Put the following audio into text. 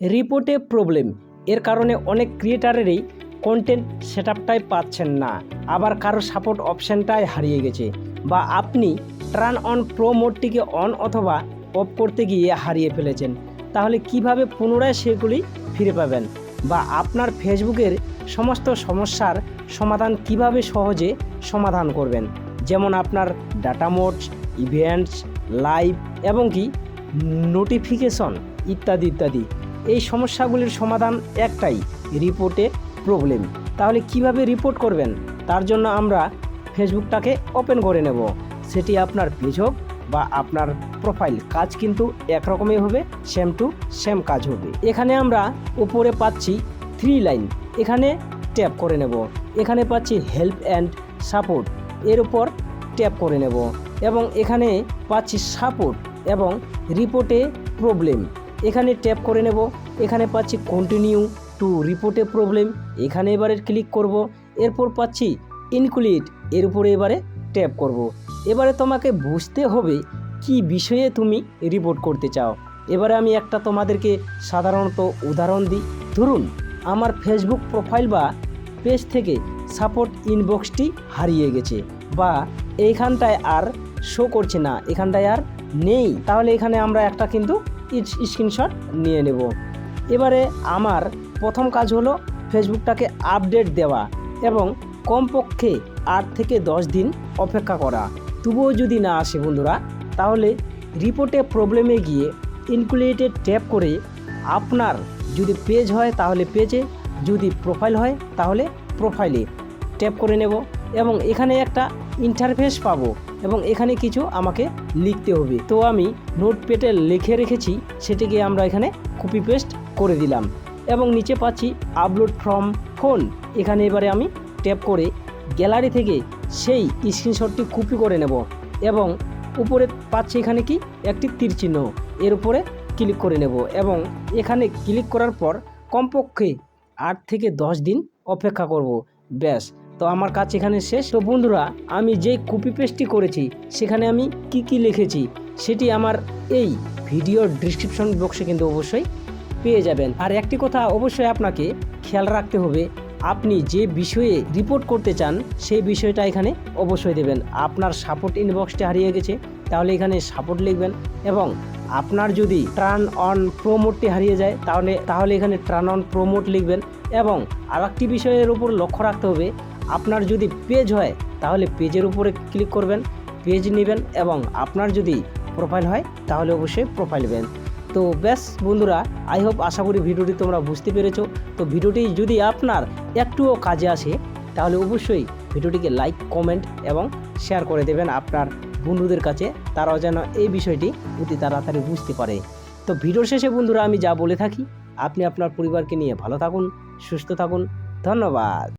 রিপোর্টে প্রবলেম, এর কারণে অনেক ক্রিয়েটারেরই কন্টেন্ট সেটআপটাই পাচ্ছেন না, আবার কারো সাপোর্ট অপশানটাই হারিয়ে গেছে, বা আপনি টার্ন অন প্রো মোডটিকে অন অথবা অফ করতে গিয়ে হারিয়ে ফেলেছেন। তাহলে কিভাবে পুনরায় সেগুলি ফিরে পাবেন, বা আপনার ফেসবুকের সমস্ত সমস্যার সমাধান কিভাবে সহজে সমাধান করবেন, যেমন আপনার ডাটা মোডস, ইভেন্টস, লাইভ এবং কি নোটিফিকেশন ইত্যাদি ইত্যাদি। এই সমস্যাগুলির সমাধান একটাই, রিপোর্টে প্রবলেম। তাহলে কিভাবে রিপোর্ট করবেন, তার জন্য আমরা ফেসবুকটাকে ওপেন করে নেব। সেটি আপনার পেজ হোক বা আপনার প্রোফাইল, কাজ কিন্তু একরকমই হবে, সেম টু সেম কাজ হবে। এখানে আমরা উপরে পাচ্ছি 3 লাইন, এখানে ট্যাপ করে নেব। এখানে পাচ্ছি হেল্প অ্যান্ড সাপোর্ট, এর উপর ট্যাপ করে নেব এবং এখানে পাচ্ছি সাপোর্ট এবং রিপোর্টে প্রবলেম, এখানে ট্যাপ করে নেব। এখানে পাচ্ছি কন্টিনিউ টু রিপোর্টে প্রবলেম, এখানে এবারে ক্লিক করব। এরপর পাচ্ছি ইনক্লুড, এর উপরে এবারে ট্যাপ করব। এবারে তোমাকে বুঝতে হবে কি বিষয়ে তুমি রিপোর্ট করতে চাও। এবারে আমি একটা তোমাদেরকে সাধারণত উদাহরণ দিই। ধরুন আমার ফেসবুক প্রোফাইল বা পেজ থেকে সাপোর্ট ইনবক্সটি হারিয়ে গেছে, বা এইখানটায় আর শো করছে না, এখানটায় আর নেই। তাহলে এখানে আমরা একটা কিন্তু স্ক্রিনশট নিয়ে নেব। এবারে আমার প্রথম কাজ হলো ফেসবুকটাকে আপডেট দেওয়া এবং কমপক্ষে 8 থেকে 10 দিন অপেক্ষা করা। তবুও যদি না আসে বন্ধুরা, তাহলে রিপোর্টে প্রবলেমে গিয়ে ইনক্লুডে ট্যাপ করে আপনার যদি পেজ হয় তাহলে পেজে, যদি প্রোফাইল হয় তাহলে প্রোফাইলে ট্যাপ করে নেব এবং এখানে একটা ইন্টারফেস পাবো এবং এখানে কিছু আমাকে লিখতে হবে। তো আমি নোটপ্যাডে লিখে রেখেছি, সেটিকে আমরা এখানে কপি পেস্ট করে দিলাম এবং নিচে পাচ্ছি আপলোড ফ্রম ফোন, এখানে এবারে আমি ট্যাপ করে গ্যালারি থেকে সেই স্ক্রিনশটটি কপি করে নেব এবং উপরে পাচ্ছি এখানে কি একটি তীর চিহ্ন, এর উপরে ক্লিক করে নেব এবং এখানে ক্লিক করার পর কমপক্ষে 8 থেকে 10 দিন অপেক্ষা করব। ব্যাস, তো আমার কাজ এখানে শেষ। তো বন্ধুরা, আমি যেই কপি পেস্টটি করেছি সেখানে আমি কি লিখেছি সেটি আমার এই ভিডিওর ডিসক্রিপশন বক্সে কিন্তু অবশ্যই পেয়ে যাবেন। আর একটি কথা অবশ্যই আপনাকে খেয়াল রাখতে হবে, আপনি যে বিষয়ে রিপোর্ট করতে চান সেই বিষয়টা এখানে অবশ্যই দেবেন। আপনার সাপোর্ট ইনবক্সটি হারিয়ে গেছে, তাহলে এখানে সাপোর্ট লিখবেন এবং আপনার যদি টার্ন অন প্রো মোডটি হারিয়ে যায় তাহলে এখানে টার্ন অন প্রো মোড লিখবেন। এবং আরেকটি বিষয়ের উপর লক্ষ্য রাখতে হবে, আপনার যদি পেজ হয় তাহলে পেজের উপরে ক্লিক করবেন, পেজ নেবেন, এবং আপনার যদি প্রোফাইল হয় তাহলে অবশ্যই প্রোফাইল নেবেন। তো ব্যাস বন্ধুরা, আই হোপ, আশা করি ভিডিওটি তোমরা বুঝতে পেরেছো। তো ভিডিওটি যদি আপনার একটুও কাজে আসে তাহলে অবশ্যই ভিডিওটিকে লাইক, কমেন্ট এবং শেয়ার করে দেবেন আপনার বন্ধুদের কাছে, তারাও যেন এই বিষয়টি অতি তাড়াতাড়ি বুঝতে পারে। তো ভিডিওর শেষে বন্ধুরা আমি যা বলে থাকি, আপনি আপনার পরিবারকে নিয়ে ভালো থাকুন, সুস্থ থাকুন। ধন্যবাদ।